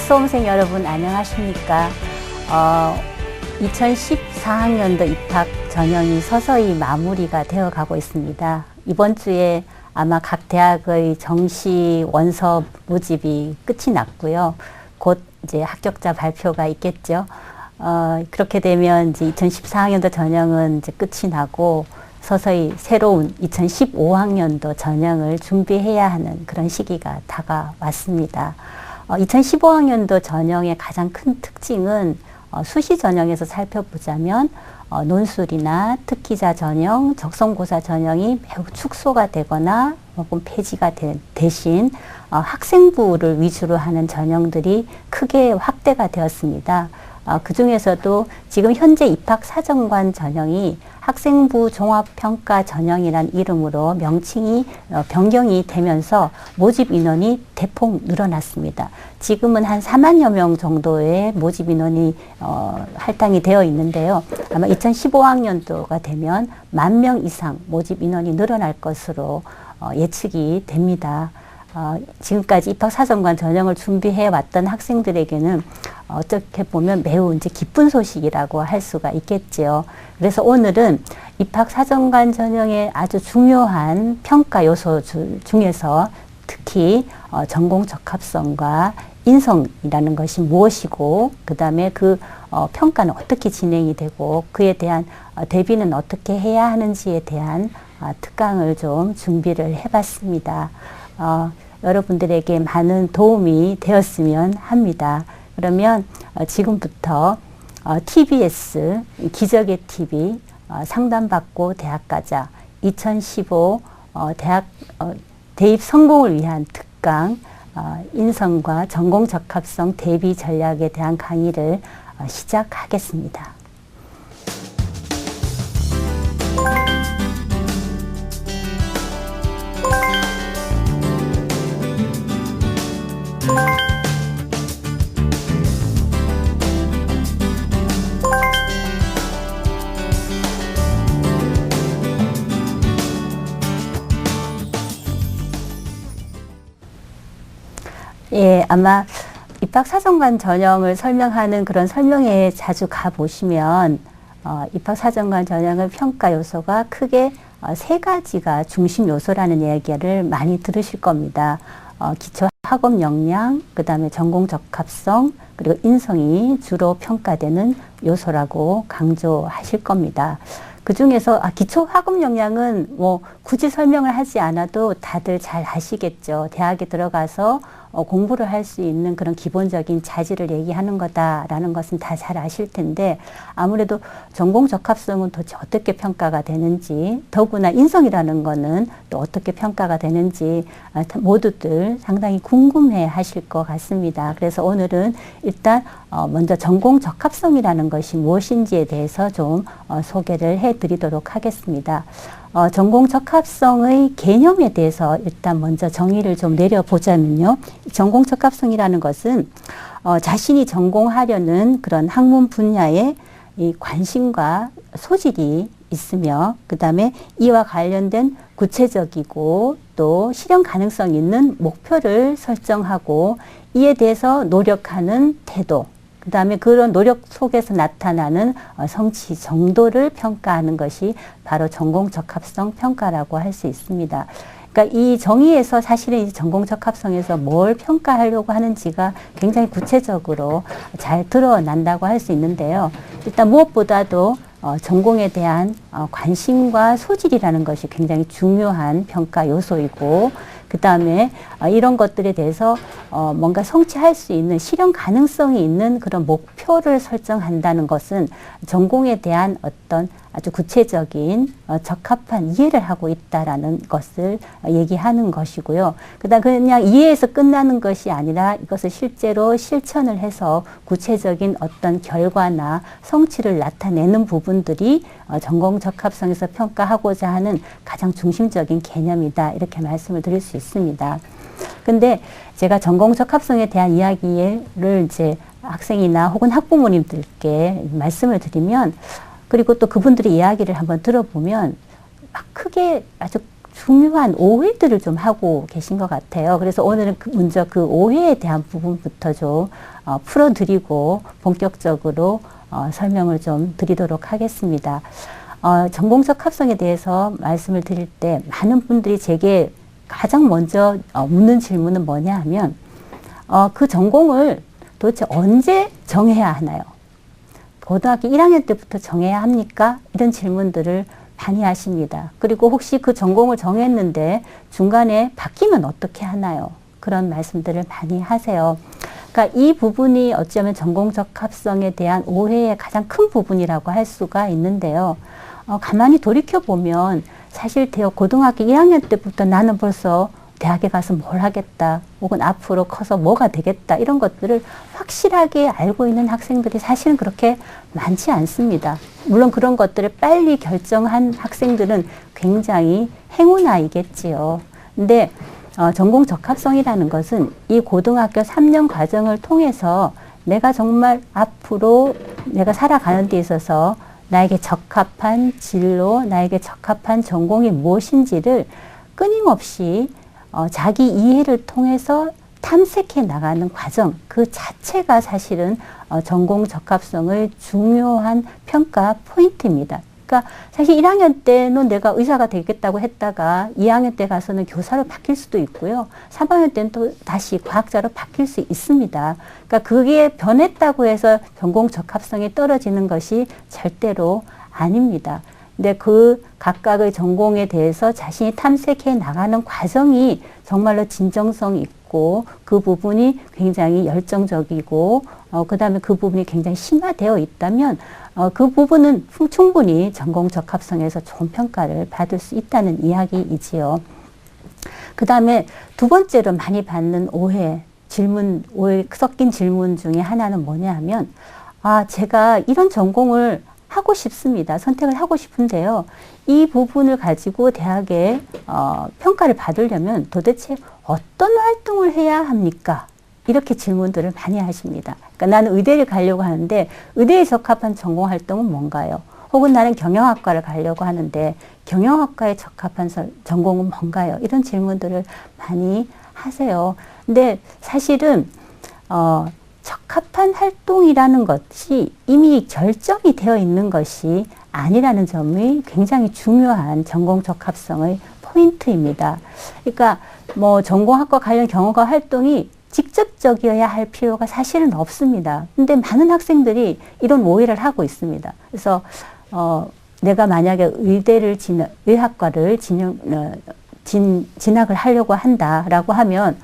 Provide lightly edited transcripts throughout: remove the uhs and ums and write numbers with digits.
수험생 여러분 안녕하십니까? 2014학년도 입학 전형이 서서히 마무리가 되어 가고 있습니다. 이번 주에 아마 각 대학의 정시 원서 모집이 끝이 났고요. 곧 이제 합격자 발표가 있겠죠. 그렇게 되면 이제 2014학년도 전형은 이제 끝이 나고 서서히 새로운 2015학년도 전형을 준비해야 하는 그런 시기가 다가왔습니다. 2015학년도 전형의 가장 큰 특징은 수시 전형에서 살펴보자면 논술이나 특기자 전형, 적성고사 전형이 매우 축소가 되거나 혹은 폐지가 대신 학생부를 위주로 하는 전형들이 크게 확대가 되었습니다. 그 중에서도 지금 현재 입학사정관 전형이 학생부 종합평가 전형이란 이름으로 명칭이 변경이 되면서 모집 인원이 대폭 늘어났습니다. 지금은 한 4만여 명 정도의 모집 인원이 할당이 되어 있는데요. 아마 2015학년도가 되면 10,000명 이상 모집 인원이 늘어날 것으로 예측이 됩니다. 지금까지 입학사정관 전형을 준비해 왔던 학생들에게는 어떻게 보면 매우 이제 기쁜 소식이라고 할 수가 있겠지요. 그래서 오늘은 입학사정관 전형의 아주 중요한 평가 요소 중에서 특히 전공 적합성과 인성이라는 것이 무엇이고, 그 다음에 그 평가는 어떻게 진행이 되고, 그에 대한 대비는 어떻게 해야 하는지에 대한 특강을 좀 준비를 해봤습니다. 여러분들에게 많은 도움이 되었으면 합니다. 그러면 지금부터 TBS 기적의 TV 상담받고 대학 가자 2015 대학 대입 성공을 위한 특강 인성과 전공 적합성 대비 전략에 대한 강의를 시작하겠습니다. 예, 아마 입학사정관 전형을 설명하는 그런 설명회에 자주 가보시면 입학사정관 전형의 평가 요소가 크게 세 가지가 중심 요소라는 이야기를 많이 들으실 겁니다. 기초 학업 역량, 그 다음에 전공 적합성, 그리고 인성이 주로 평가되는 요소라고 강조하실 겁니다. 그 중에서 기초 학업 역량은 뭐 굳이 설명을 하지 않아도 다들 잘 아시겠죠. 대학에 들어가서 공부를 할 수 있는 그런 기본적인 자질을 얘기하는 거다라는 것은 다 잘 아실 텐데, 아무래도 전공 적합성은 도대체 어떻게 평가가 되는지, 더구나 인성이라는 거는 또 어떻게 평가가 되는지 모두들 상당히 궁금해 하실 것 같습니다. 그래서 오늘은 일단 먼저 전공 적합성이라는 것이 무엇인지에 대해서 좀 소개를 해 드리도록 하겠습니다. 전공 적합성의 개념에 대해서 일단 먼저 정의를 좀 내려보자면요. 전공 적합성이라는 것은 자신이 전공하려는 그런 학문 분야에 이 관심과 소질이 있으며, 그 다음에 이와 관련된 구체적이고 또 실현 가능성 있는 목표를 설정하고 이에 대해서 노력하는 태도, 그 다음에 그런 노력 속에서 나타나는 성취 정도를 평가하는 것이 바로 전공 적합성 평가라고 할 수 있습니다. 그러니까 이 정의에서 사실은 이 전공 적합성에서 뭘 평가하려고 하는지가 굉장히 구체적으로 잘 드러난다고 할 수 있는데요. 일단 무엇보다도 전공에 대한 관심과 소질이라는 것이 굉장히 중요한 평가 요소이고, 그 다음에 이런 것들에 대해서 뭔가 성취할 수 있는 실현 가능성이 있는 그런 목표를 설정한다는 것은 전공에 대한 어떤 아주 구체적인 적합한 이해를 하고 있다라는 것을 얘기하는 것이고요. 그다음 그냥 이해해서 끝나는 것이 아니라 이것을 실제로 실천을 해서 구체적인 어떤 결과나 성취를 나타내는 부분들이 전공 적합성에서 평가하고자 하는 가장 중심적인 개념이다, 이렇게 말씀을 드릴 수 있습니다. 근데 제가 전공 적합성에 대한 이야기를 이제 학생이나 혹은 학부모님들께 말씀을 드리면, 그리고 또 그분들의 이야기를 한번 들어보면 막 크게 아주 중요한 오해들을 좀 하고 계신 것 같아요. 그래서 오늘은 먼저 그 오해에 대한 부분부터 좀 풀어드리고 본격적으로 설명을 좀 드리도록 하겠습니다. 전공적 합성에 대해서 말씀을 드릴 때 많은 분들이 제게 가장 먼저 묻는 질문은 뭐냐 하면 그 전공을 도대체 언제 정해야 하나요? 고등학교 1학년 때부터 정해야 합니까? 이런 질문들을 많이 하십니다. 그리고 혹시 그 전공을 정했는데 중간에 바뀌면 어떻게 하나요? 그런 말씀들을 많이 하세요. 그러니까 이 부분이 어쩌면 전공적 합성에 대한 오해의 가장 큰 부분이라고 할 수가 있는데요. 가만히 돌이켜보면 사실 고등학교 1학년 때부터 나는 벌써 대학에 가서 뭘 하겠다, 혹은 앞으로 커서 뭐가 되겠다, 이런 것들을 확실하게 알고 있는 학생들이 사실은 그렇게 많지 않습니다. 물론 그런 것들을 빨리 결정한 학생들은 굉장히 행운아이겠지요. 근데 전공 적합성이라는 것은 이 고등학교 3년 과정을 통해서 내가 정말 앞으로 내가 살아가는 데 있어서 나에게 적합한 진로, 나에게 적합한 전공이 무엇인지를 끊임없이 자기 이해를 통해서 탐색해 나가는 과정, 그 자체가 사실은 전공 적합성의 중요한 평가 포인트입니다. 그러니까 사실 1학년 때는 내가 의사가 되겠다고 했다가 2학년 때 가서는 교사로 바뀔 수도 있고요. 3학년 때는 또 다시 과학자로 바뀔 수 있습니다. 그러니까 그게 변했다고 해서 전공 적합성이 떨어지는 것이 절대로 아닙니다. 근데 그 각각의 전공에 대해서 자신이 탐색해 나가는 과정이 정말로 진정성 있고 그 부분이 굉장히 열정적이고 그 다음에 그 부분이 굉장히 심화되어 있다면 그 부분은 충분히 전공 적합성에서 좋은 평가를 받을 수 있다는 이야기이지요. 그 다음에 두 번째로 많이 받는 오해 섞인 질문 중에 하나는 뭐냐 하면 제가 이런 전공을 하고 싶습니다. 선택을 하고 싶은데요. 이 부분을 가지고 대학에 평가를 받으려면 도대체 어떤 활동을 해야 합니까? 이렇게 질문들을 많이 하십니다. 그러니까 나는 의대를 가려고 하는데 의대에 적합한 전공 활동은 뭔가요? 혹은 나는 경영학과를 가려고 하는데 경영학과에 적합한 전공은 뭔가요? 이런 질문들을 많이 하세요. 근데 사실은 적합한 활동이라는 것이 이미 결정이 되어 있는 것이 아니라는 점이 굉장히 중요한 전공 적합성의 포인트입니다. 그러니까 뭐 전공학과 관련 경험과 활동이 직접적이어야 할 필요가 사실은 없습니다. 근데 많은 학생들이 이런 오해를 하고 있습니다. 그래서 내가 만약에 의학과를 진학을 하려고 한다라고 하면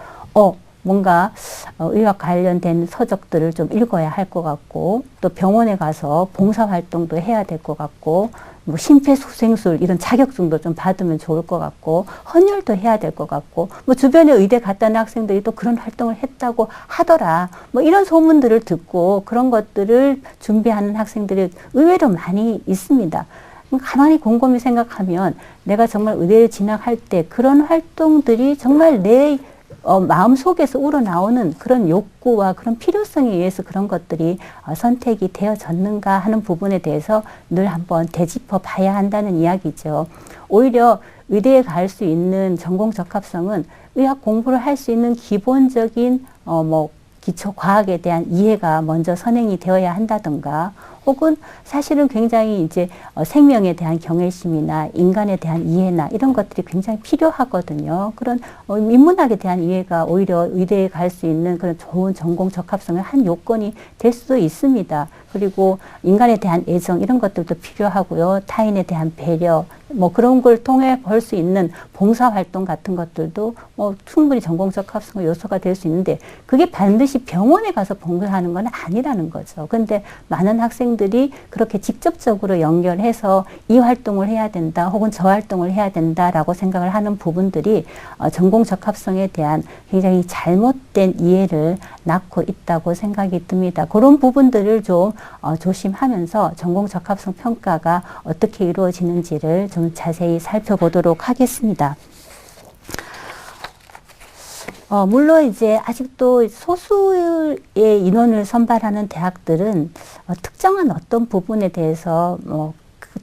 뭔가 의학 관련된 서적들을 좀 읽어야 할 것 같고 또 병원에 가서 봉사활동도 해야 될 것 같고 뭐 심폐소생술 이런 자격증도 좀 받으면 좋을 것 같고 헌혈도 해야 될 것 같고 뭐 주변에 의대 갔다 온 학생들이 또 그런 활동을 했다고 하더라 뭐 이런 소문들을 듣고 그런 것들을 준비하는 학생들이 의외로 많이 있습니다. 가만히 곰곰이 생각하면 내가 정말 의대를 진학할 때 그런 활동들이 정말 내 마음속에서 우러나오는 그런 욕구와 그런 필요성에 의해서 그런 것들이 선택이 되어졌는가 하는 부분에 대해서 늘 한번 되짚어 봐야 한다는 이야기죠. 오히려 의대에 갈 수 있는 전공 적합성은 의학 공부를 할 수 있는 기본적인 기초 과학에 대한 이해가 먼저 선행이 되어야 한다든가 혹은 사실은 굉장히 이제 생명에 대한 경외심이나 인간에 대한 이해나 이런 것들이 굉장히 필요하거든요. 그런 인문학에 대한 이해가 오히려 의대에 갈 수 있는 그런 좋은 전공 적합성의 한 요건이 될 수도 있습니다. 그리고 인간에 대한 애정 이런 것들도 필요하고요. 타인에 대한 배려 뭐 그런 걸 통해 볼 수 있는 봉사활동 같은 것들도 충분히 전공 적합성의 요소가 될 수 있는데 그게 반드시 병원에 가서 봉사하는 건 아니라는 거죠. 근데 많은 학생들이 그렇게 직접적으로 연결해서 이 활동을 해야 된다 혹은 저 활동을 해야 된다라고 생각을 하는 부분들이 전공 적합성에 대한 굉장히 잘못된 이해를 낳고 있다고 생각이 듭니다. 그런 부분들을 좀 조심하면서 전공 적합성 평가가 어떻게 이루어지는지를 좀 자세히 살펴보도록 하겠습니다. 물론 이제 아직도 소수의 인원을 선발하는 대학들은 특정한 어떤 부분에 대해서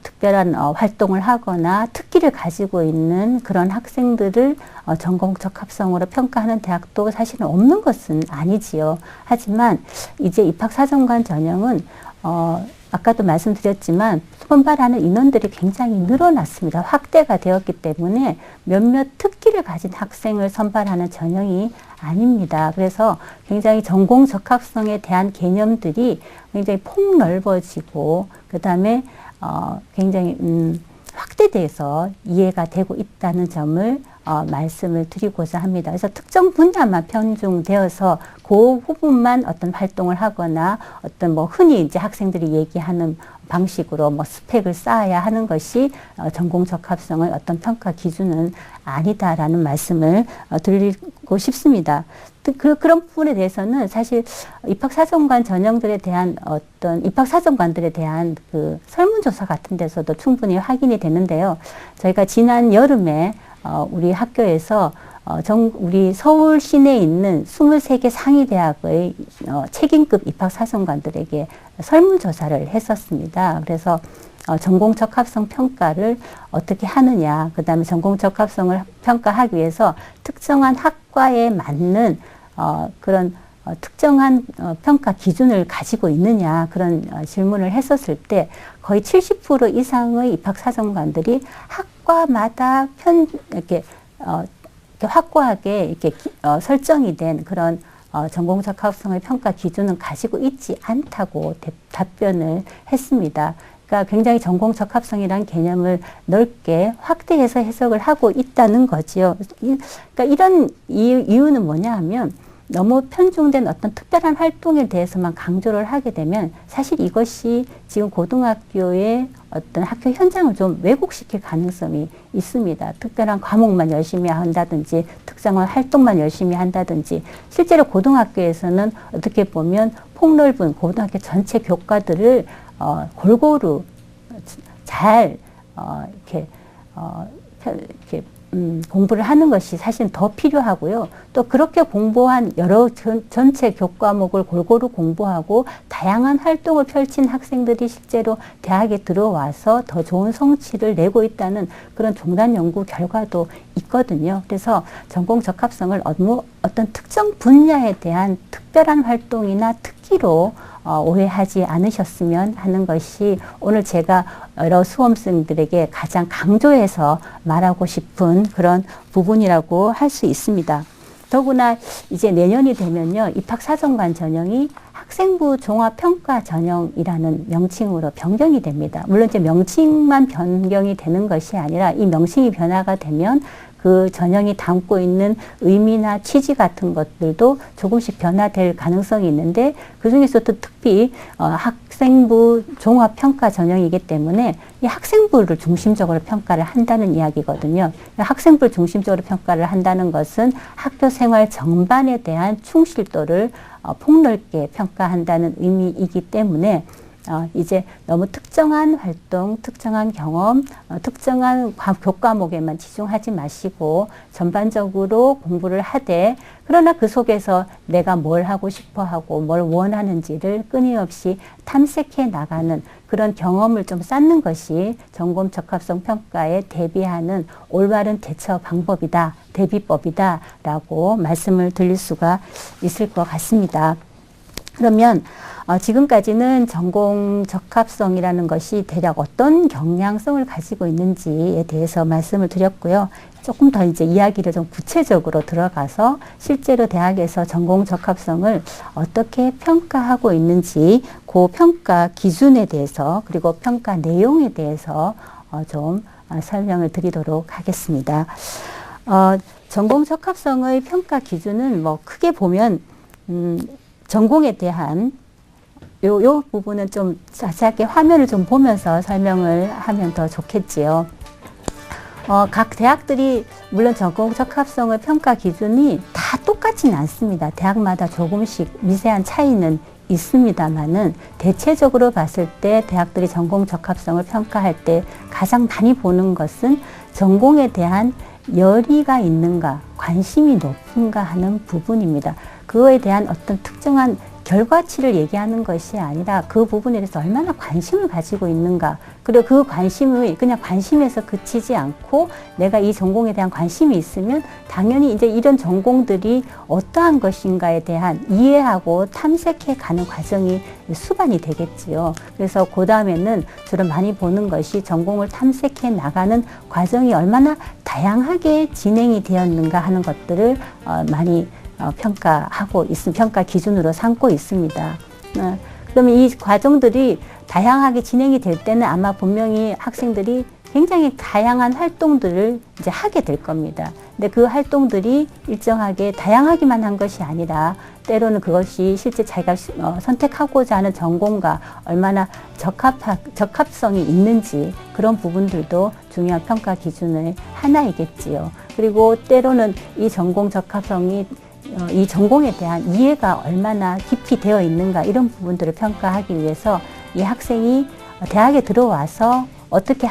특별한 활동을 하거나 특기를 가지고 있는 그런 학생들을 전공 적합성으로 평가하는 대학도 사실은 없는 것은 아니지요. 하지만 이제 입학사정관 전형은 아까도 말씀드렸지만 선발하는 인원들이 굉장히 늘어났습니다. 확대가 되었기 때문에 몇몇 특기를 가진 학생을 선발하는 전형이 아닙니다. 그래서 굉장히 전공 적합성에 대한 개념들이 굉장히 폭넓어지고 그 다음에 굉장히 확대돼서 이해가 되고 있다는 점을 말씀을 드리고자 합니다. 그래서 특정 분야만 편중되어서 그 부분만 어떤 활동을 하거나 어떤 뭐 흔히 이제 학생들이 얘기하는 방식으로 뭐 스펙을 쌓아야 하는 것이 전공 적합성의 어떤 평가 기준은 아니다라는 말씀을 드리고 싶습니다. 그런 부분에 대해서는 사실 입학사정관 전형들에 대한 어떤 입학사정관들에 대한 그 설문조사 같은 데서도 충분히 확인이 되는데요. 저희가 지난 여름에 우리 학교에서 우리 서울 시내에 있는 23개 상위대학의 책임급 입학사정관들에게 설문조사를 했었습니다. 그래서 전공 적합성 평가를 어떻게 하느냐, 그 다음에 전공 적합성을 평가하기 위해서 특정한 학과에 맞는 그런 특정한 평가 기준을 가지고 있느냐, 그런 질문을 했었을 때 거의 70% 이상의 입학사정관들이 학과마다 이렇게 확고하게 이렇게 설정이 된 그런 전공 적합성의 평가 기준은 가지고 있지 않다고 답변을 했습니다. 그러니까 굉장히 전공 적합성이라는 개념을 넓게 확대해서 해석을 하고 있다는 거지요. 그러니까 이런 이유는 뭐냐 하면 너무 편중된 어떤 특별한 활동에 대해서만 강조를 하게 되면 사실 이것이 지금 고등학교의 어떤 학교 현장을 좀 왜곡시킬 가능성이 있습니다. 특별한 과목만 열심히 한다든지 특정한 활동만 열심히 한다든지 실제로 고등학교에서는 어떻게 보면 폭넓은 고등학교 전체 교과들을 골고루 잘 이렇게 공부를 하는 것이 사실 더 필요하고요. 또 그렇게 공부한 여러 전체 교과목을 골고루 공부하고 다양한 활동을 펼친 학생들이 실제로 대학에 들어와서 더 좋은 성취를 내고 있다는 그런 종단 연구 결과도 있거든요. 그래서 전공 적합성을 어떤 특정 분야에 대한 특별한 활동이나 특기로 오해하지 않으셨으면 하는 것이 오늘 제가 여러 수험생들에게 가장 강조해서 말하고 싶은 그런 부분이라고 할 수 있습니다. 더구나 이제 내년이 되면요, 입학사정관 전형이 학생부 종합평가 전형이라는 명칭으로 변경이 됩니다. 물론 이제 명칭만 변경이 되는 것이 아니라 이 명칭이 변화가 되면 그 전형이 담고 있는 의미나 취지 같은 것들도 조금씩 변화될 가능성이 있는데 그중에서도 특히 학생부 종합평가 전형이기 때문에 이 학생부를 중심적으로 평가를 한다는 이야기거든요. 학생부를 중심적으로 평가를 한다는 것은 학교 생활 전반에 대한 충실도를 폭넓게 평가한다는 의미이기 때문에 이제 너무 특정한 활동, 특정한 경험, 특정한 교과목에만 치중하지 마시고 전반적으로 공부를 하되 그러나 그 속에서 내가 뭘 하고 싶어 하고 뭘 원하는지를 끊임없이 탐색해 나가는 그런 경험을 좀 쌓는 것이 전공 적합성 평가에 대비하는 올바른 대처 방법이다, 대비법이다 라고 말씀을 드릴 수가 있을 것 같습니다. 그러면 지금까지는 전공 적합성이라는 것이 대략 어떤 경향성을 가지고 있는지에 대해서 말씀을 드렸고요. 조금 더 이제 이야기를 좀 구체적으로 들어가서 실제로 대학에서 전공 적합성을 어떻게 평가하고 있는지 그 평가 기준에 대해서 그리고 평가 내용에 대해서 좀 설명을 드리도록 하겠습니다. 전공 적합성의 평가 기준은 뭐 크게 보면 전공에 대한 요 부분은 좀 자세하게 화면을 좀 보면서 설명을 하면 더 좋겠지요. 각 대학들이 물론 전공 적합성의 평가 기준이 다 똑같지는 않습니다. 대학마다 조금씩 미세한 차이는 있습니다만은 대체적으로 봤을 때 대학들이 전공 적합성을 평가할 때 가장 많이 보는 것은 전공에 대한 열의가 있는가, 관심이 높은가 하는 부분입니다. 그거에 대한 어떤 특정한 결과치를 얘기하는 것이 아니라 그 부분에 대해서 얼마나 관심을 가지고 있는가. 그리고 그 관심을 그냥 관심에서 그치지 않고 내가 이 전공에 대한 관심이 있으면 당연히 이제 이런 전공들이 어떠한 것인가에 대한 이해하고 탐색해 가는 과정이 수반이 되겠지요. 그래서 그 다음에는 주로 많이 보는 것이 전공을 탐색해 나가는 과정이 얼마나 다양하게 진행이 되었는가 하는 것들을 많이 평가하고 평가 기준으로 삼고 있습니다. 그러면 이 과정들이 다양하게 진행이 될 때는 아마 분명히 학생들이 굉장히 다양한 활동들을 이제 하게 될 겁니다. 근데 그 활동들이 일정하게 다양하기만 한 것이 아니라 때로는 그것이 실제 자기가 선택하고자 하는 전공과 얼마나 적합성이 있는지 그런 부분들도 중요한 평가 기준의 하나이겠지요. 그리고 때로는 이 전공 적합성이 이 전공에 대한 이해가 얼마나 깊이 되어 있는가 이런 부분들을 평가하기 위해서 이 학생이 대학에 들어와서 어떻게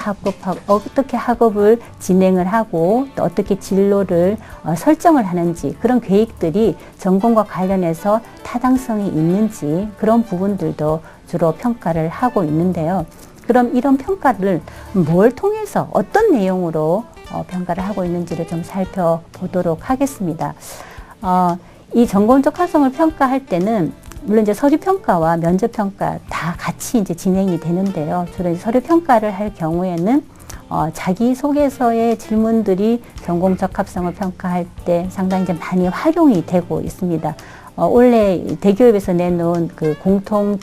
학업을 진행을 하고 또 어떻게 진로를 설정을 하는지 그런 계획들이 전공과 관련해서 타당성이 있는지 그런 부분들도 주로 평가를 하고 있는데요. 그럼 이런 평가를 뭘 통해서 어떤 내용으로 평가를 하고 있는지를 좀 살펴보도록 하겠습니다. 이 전공 적합성을 평가할 때는 물론 이제 서류 평가와 면접 평가 다 같이 이제 진행이 되는데요. 주로 서류 평가를 할 경우에는 자기소개서의 질문들이 전공 적합성을 평가할 때 상당히 이제 많이 활용이 되고 있습니다. 원래 대기업에서 내놓은 그 공통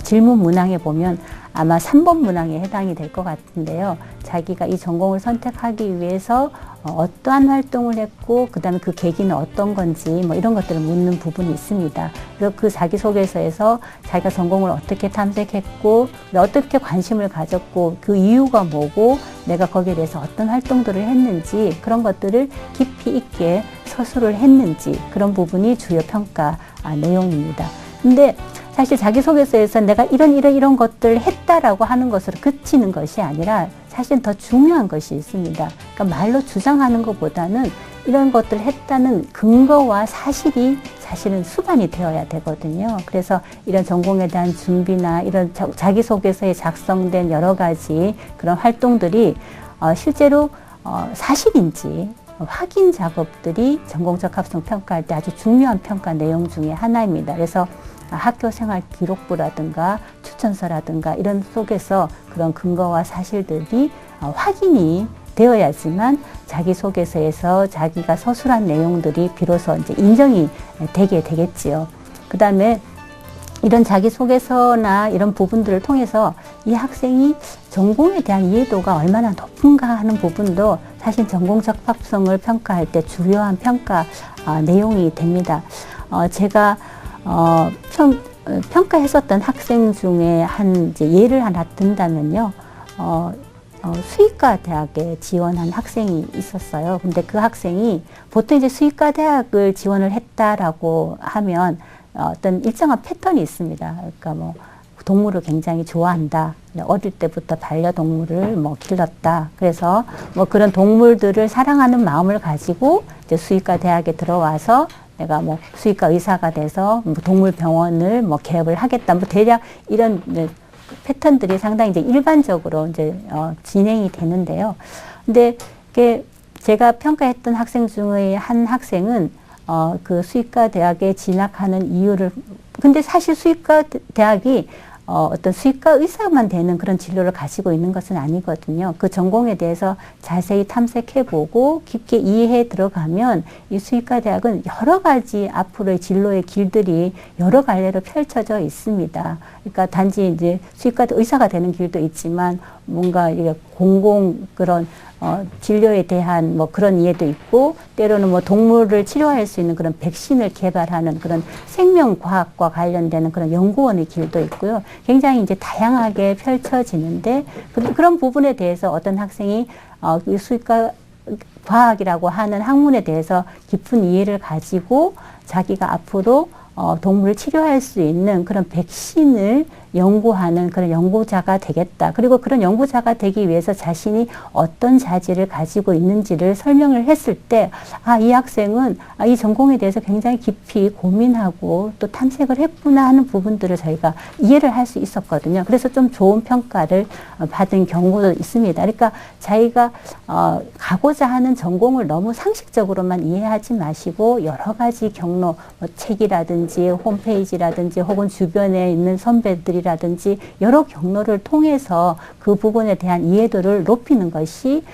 질문 문항에 보면 아마 3번 문항에 해당이 될 것 같은데요. 자기가 이 전공을 선택하기 위해서 어떠한 활동을 했고 그다음에 그 계기는 어떤 건지 뭐 이런 것들을 묻는 부분이 있습니다. 그래서 그 자기소개서에서 자기가 전공을 어떻게 탐색했고 어떻게 관심을 가졌고 그 이유가 뭐고 내가 거기에 대해서 어떤 활동들을 했는지 그런 것들을 깊이 있게 서술을 했는지 그런 부분이 주요 평가 내용입니다. 근데 사실 자기소개서에서 내가 이런 것들을 했다라고 하는 것으로 그치는 것이 아니라 사실 더 중요한 것이 있습니다. 그러니까 말로 주장하는 것보다는 이런 것들을 했다는 근거와 사실이 사실은 수반이 되어야 되거든요. 그래서 이런 전공에 대한 준비나 이런 자기소개서에 작성된 여러 가지 그런 활동들이 실제로 사실인지 확인 작업들이 전공 적합성 평가할 때 아주 중요한 평가 내용 중에 하나입니다. 그래서 학교생활 기록부라든가 추천서라든가 이런 속에서 그런 근거와 사실들이 확인이 되어야지만 자기소개서에서 자기가 서술한 내용들이 비로소 이제 인정이 되게 되겠지요. 그 다음에 이런 자기소개서나 이런 부분들을 통해서 이 학생이 전공에 대한 이해도가 얼마나 높은가 하는 부분도 사실 전공 적합성을 평가할 때 중요한 평가 내용이 됩니다. 제가 평가했었던 학생 중에 이제 예를 하나 든다면요. 수의과 대학에 지원한 학생이 있었어요. 근데 그 학생이 보통 이제 수의과 대학을 지원을 했다라고 하면 어떤 일정한 패턴이 있습니다. 그러니까 뭐 동물을 굉장히 좋아한다. 어릴 때부터 반려동물을 뭐 길렀다. 그래서 뭐 그런 동물들을 사랑하는 마음을 가지고 이제 수의과 대학에 들어와서 내가 뭐 수의과 의사가 돼서 뭐 동물병원을 뭐 개업을 하겠다. 뭐 대략 이런 패턴들이 상당히 이제 일반적으로 이제 진행이 되는데요. 근데 이게 제가 평가했던 학생 중의 한 학생은 그 수의과 대학에 진학하는 이유를 근데 사실 수의과 대학이 어떤 수의과 의사만 되는 그런 진로를 가지고 있는 것은 아니거든요. 그 전공에 대해서 자세히 탐색해보고 깊게 이해해 들어가면 이 수의과 대학은 여러 가지 앞으로의 진로의 길들이 여러 갈래로 펼쳐져 있습니다. 그러니까 단지 이제 수의과 의사가 되는 길도 있지만 뭔가 이게 공공 그런 진료에 대한 뭐 그런 이해도 있고 때로는 뭐 동물을 치료할 수 있는 그런 백신을 개발하는 그런 생명과학과 관련되는 그런 연구원의 길도 있고요. 굉장히 이제 다양하게 펼쳐지는데 그런 부분에 대해서 어떤 학생이 수의과 과학이라고 하는 학문에 대해서 깊은 이해를 가지고 자기가 앞으로 동물을 치료할 수 있는 그런 백신을 연구하는 그런 연구자가 되겠다. 그리고 그런 연구자가 되기 위해서 자신이 어떤 자질을 가지고 있는지를 설명을 했을 때, 이 학생은 이 전공에 대해서 굉장히 깊이 고민하고 또 탐색을 했구나 하는 부분들을 저희가 이해를 할 수 있었거든요. 그래서 좀 좋은 평가를 받은 경우도 있습니다. 그러니까 자기가 가고자 하는 전공을 너무 상식적으로만 이해하지 마시고 여러 가지 경로, 뭐 책이라든지 홈페이지라든지 혹은 주변에 있는 선배들이라든지 여러 경로를 통해서 그 부분에 대한 이해도를 높이는 것이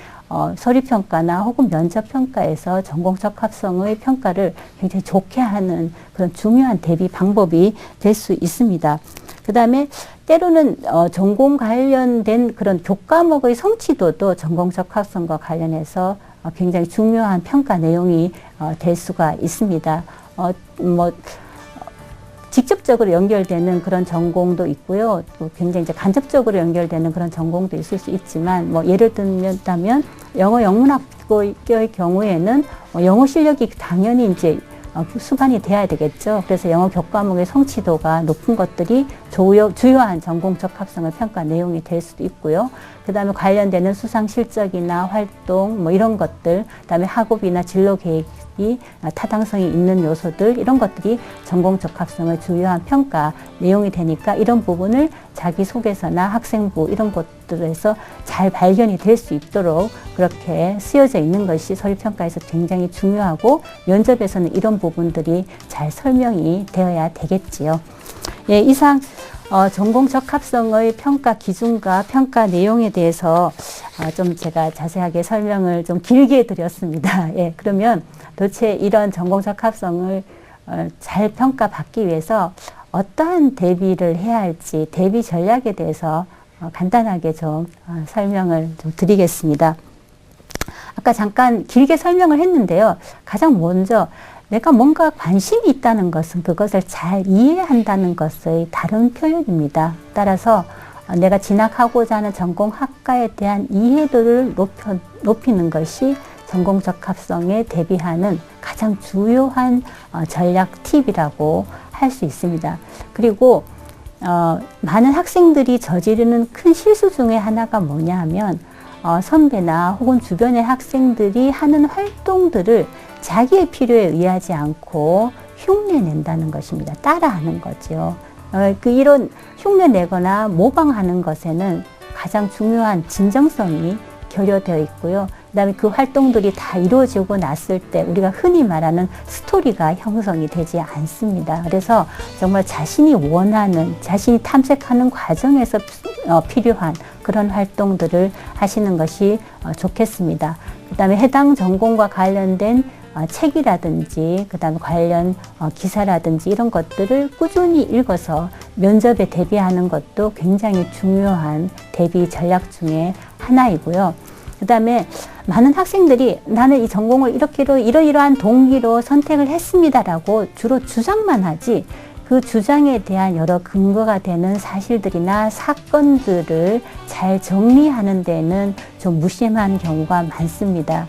서류평가나 혹은 면접평가에서 전공 적합성의 평가를 굉장히 좋게 하는 그런 중요한 대비 방법이 될 수 있습니다. 그 다음에 때로는 전공 관련된 그런 교과목의 성취도도 전공 적합성과 관련해서 굉장히 중요한 평가 내용이 될 수가 있습니다. 직접적으로 연결되는 그런 전공도 있고요. 또 굉장히 이제 간접적으로 연결되는 그런 전공도 있을 수 있지만, 예를 들면 영어 영문학의 경우에는 영어 실력이 당연히 이제 수반이 돼야 되겠죠. 그래서 영어 교과목의 성취도가 높은 것들이 주요한 전공 적합성을 평가 내용이 될 수도 있고요. 그 다음에 관련되는 수상 실적이나 활동, 이런 것들, 그 다음에 학업이나 진로 계획이 타당성이 있는 요소들, 이런 것들이 전공 적합성의 주요한 평가 내용이 되니까 이런 부분을 자기소개서나 학생부 이런 것들에서 잘 발견이 될 수 있도록 그렇게 쓰여져 있는 것이 서류평가에서 굉장히 중요하고, 면접에서는 이런 부분들이 잘 설명이 되어야 되겠지요. 예, 이상 전공 적합성의 평가 기준과 평가 내용에 대해서 좀 제가 자세하게 설명을 좀 길게 드렸습니다. 예, 그러면 도대체 이런 전공 적합성을 잘 평가받기 위해서 어떠한 대비를 해야 할지, 대비 전략에 대해서 간단하게 좀 설명을 좀 드리겠습니다. 아까 잠깐 길게 설명을 했는데요. 가장 먼저 내가 뭔가 관심이 있다는 것은 그것을 잘 이해한다는 것의 다른 표현입니다. 따라서 내가 진학하고자 하는 전공학과에 대한 이해도를 높이는 것이 전공 적합성에 대비하는 가장 주요한 전략 팁이라고 할 수 있습니다. 그리고 많은 학생들이 저지르는 큰 실수 중에 하나가 뭐냐 하면 선배나 혹은 주변의 학생들이 하는 활동들을 자기의 필요에 의하지 않고 흉내낸다는 것입니다. 따라하는 거죠. 이런 흉내내거나 모방하는 것에는 가장 중요한 진정성이 결여되어 있고요. 그 다음에 그 활동들이 다 이루어지고 났을 때 우리가 흔히 말하는 스토리가 형성이 되지 않습니다. 그래서 정말 자신이 원하는, 자신이 탐색하는 과정에서 필요한 그런 활동들을 하시는 것이 좋겠습니다. 그 다음에 해당 전공과 관련된 책이라든지 그 다음에 관련 기사라든지 이런 것들을 꾸준히 읽어서 면접에 대비하는 것도 굉장히 중요한 대비 전략 중에 하나이고요. 그 다음에 많은 학생들이 나는 이 전공을 이러이러한 동기로 선택을 했습니다라고 주로 주장만 하지 그 주장에 대한 여러 근거가 되는 사실들이나 사건들을 잘 정리하는 데는 좀 무심한 경우가 많습니다.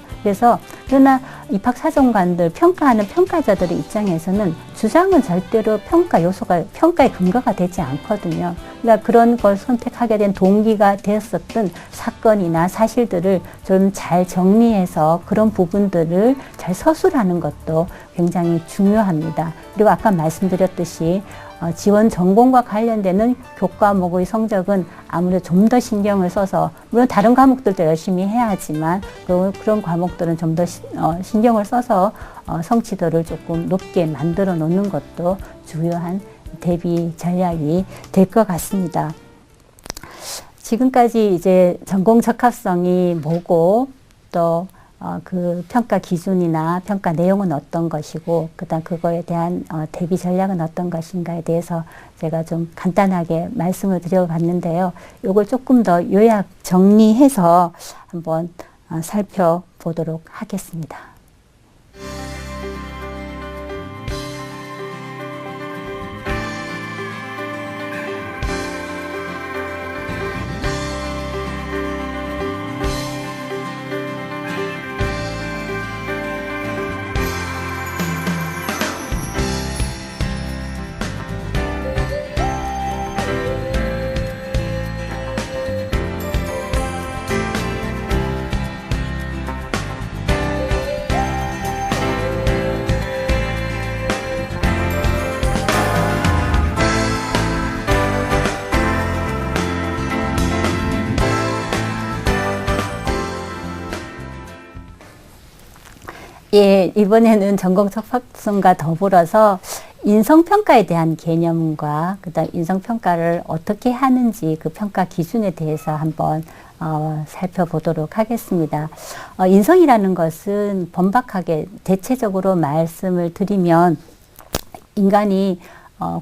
그러나 입학사정관들, 평가하는 평가자들의 입장에서는 주장은 절대로 평가의 근거가 되지 않거든요. 그러니까 그런 걸 선택하게 된 동기가 되었었던 사건이나 사실들을 좀 잘 정리해서 그런 부분들을 잘 서술하는 것도 굉장히 중요합니다. 그리고 아까 말씀드렸듯이 지원 전공과 관련되는 교과목의 성적은 아무래도 좀 더 신경을 써서, 물론 다른 과목들도 열심히 해야 하지만 그런 과목들은 좀 더 신경을 써서 성취도를 조금 높게 만들어 놓는 것도 중요한 대비 전략이 될 것 같습니다. 지금까지 이제 전공 적합성이 뭐고 또 그 평가 기준이나 평가 내용은 어떤 것이고 그다음 그거에 대한 대비 전략은 어떤 것인가에 대해서 제가 좀 간단하게 말씀을 드려봤는데요. 이걸 조금 더 요약 정리해서 한번 살펴보도록 하겠습니다. 예, 이번에는 전공 접학성과 더불어서 인성평가에 대한 개념과 그다음 인성평가를 어떻게 하는지 그 평가 기준에 대해서 한번 살펴보도록 하겠습니다. 인성이라는 것은 번박하게 대체적으로 말씀을 드리면 인간이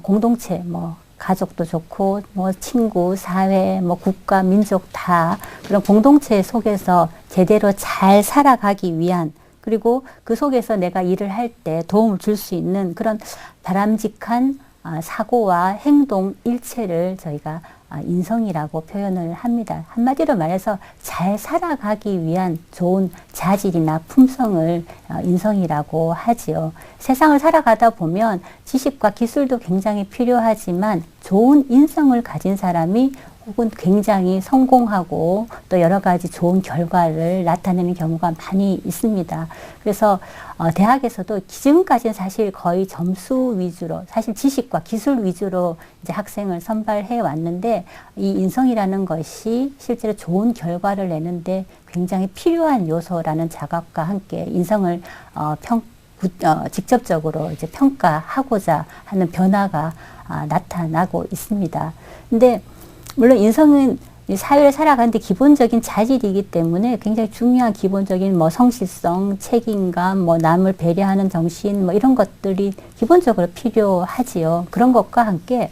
공동체, 뭐 가족도 좋고, 뭐 친구, 사회, 뭐 국가, 민족 다 그런 공동체 속에서 제대로 잘 살아가기 위한, 그리고 그 속에서 내가 일을 할 때 도움을 줄 수 있는 그런 바람직한 사고와 행동 일체를 저희가 인성이라고 표현을 합니다. 한마디로 말해서 잘 살아가기 위한 좋은 자질이나 품성을 인성이라고 하지요. 세상을 살아가다 보면 지식과 기술도 굉장히 필요하지만 좋은 인성을 가진 사람이 혹은 굉장히 성공하고 또 여러 가지 좋은 결과를 나타내는 경우가 많이 있습니다. 그래서 대학에서도 지금까지는 사실 거의 점수 위주로, 사실 지식과 기술 위주로 이제 학생을 선발해 왔는데, 이 인성이라는 것이 실제로 좋은 결과를 내는데 굉장히 필요한 요소라는 자각과 함께 인성을 직접적으로 이제 평가하고자 하는 변화가 나타나고 있습니다. 근데 물론 인성은 사회를 살아가는데 기본적인 자질이기 때문에 굉장히 중요한 기본적인 뭐 성실성, 책임감, 뭐 남을 배려하는 정신, 뭐 이런 것들이 기본적으로 필요하지요. 그런 것과 함께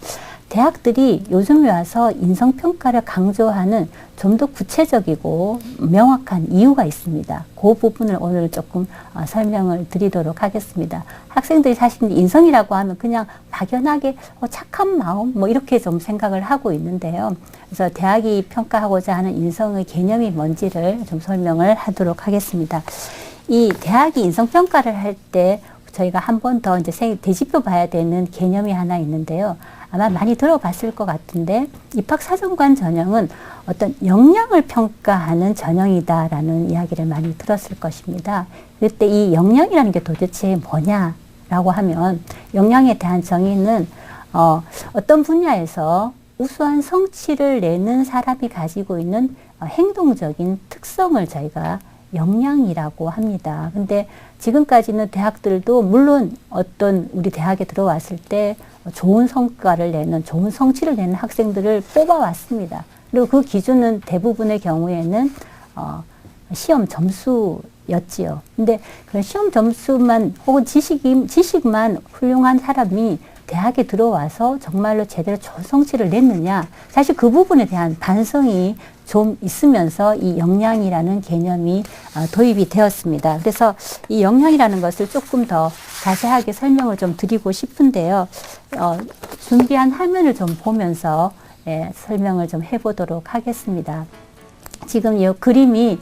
대학들이 요즘에 와서 인성평가를 강조하는 좀 더 구체적이고 명확한 이유가 있습니다. 그 부분을 오늘 조금 설명을 드리도록 하겠습니다. 학생들이 사실 인성이라고 하면 그냥 막연하게 착한 마음 뭐 이렇게 좀 생각을 하고 있는데요. 그래서 대학이 평가하고자 하는 인성의 개념이 뭔지를 좀 설명을 하도록 하겠습니다. 이 대학이 인성평가를 할 때 저희가 한 번 더 이제 되짚어 봐야 되는 개념이 하나 있는데요. 아마 많이 들어봤을 것 같은데, 입학사정관 전형은 어떤 역량을 평가하는 전형이다라는 이야기를 많이 들었을 것입니다. 그때 이 역량이라는 게 도대체 뭐냐라고 하면, 역량에 대한 정의는 어떤 분야에서 우수한 성취를 내는 사람이 가지고 있는 행동적인 특성을 저희가 역량이라고 합니다. 근데 지금까지는 대학들도 물론 어떤 우리 대학에 들어왔을 때 좋은 성과를 내는, 좋은 성취를 내는 학생들을 뽑아왔습니다. 그리고 그 기준은 대부분의 경우에는 시험 점수였지요. 근데 그런 시험 점수만 혹은 지식만 훌륭한 사람이 대학에 들어와서 정말로 제대로 좋은 성취를 냈느냐, 사실 그 부분에 대한 반성이 좀 있으면서 이 역량이라는 개념이 도입이 되었습니다. 그래서 이 역량이라는 것을 조금 더 자세하게 설명을 좀 드리고 싶은데요. 준비한 화면을 좀 보면서 설명을 좀 해보도록 하겠습니다. 지금 이 그림이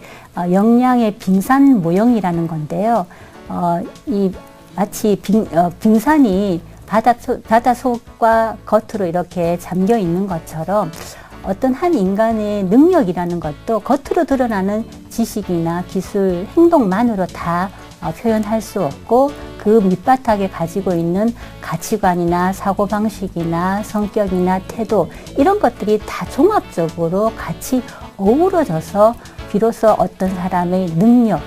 역량의 빙산 모형이라는 건데요. 마치 빙산이 바다 속과 겉으로 이렇게 잠겨 있는 것처럼 어떤 한 인간의 능력이라는 것도 겉으로 드러나는 지식이나 기술, 행동만으로 다 표현할 수 없고, 그 밑바닥에 가지고 있는 가치관이나 사고방식이나 성격이나 태도, 이런 것들이 다 종합적으로 같이 어우러져서 비로소 어떤 사람의 능력,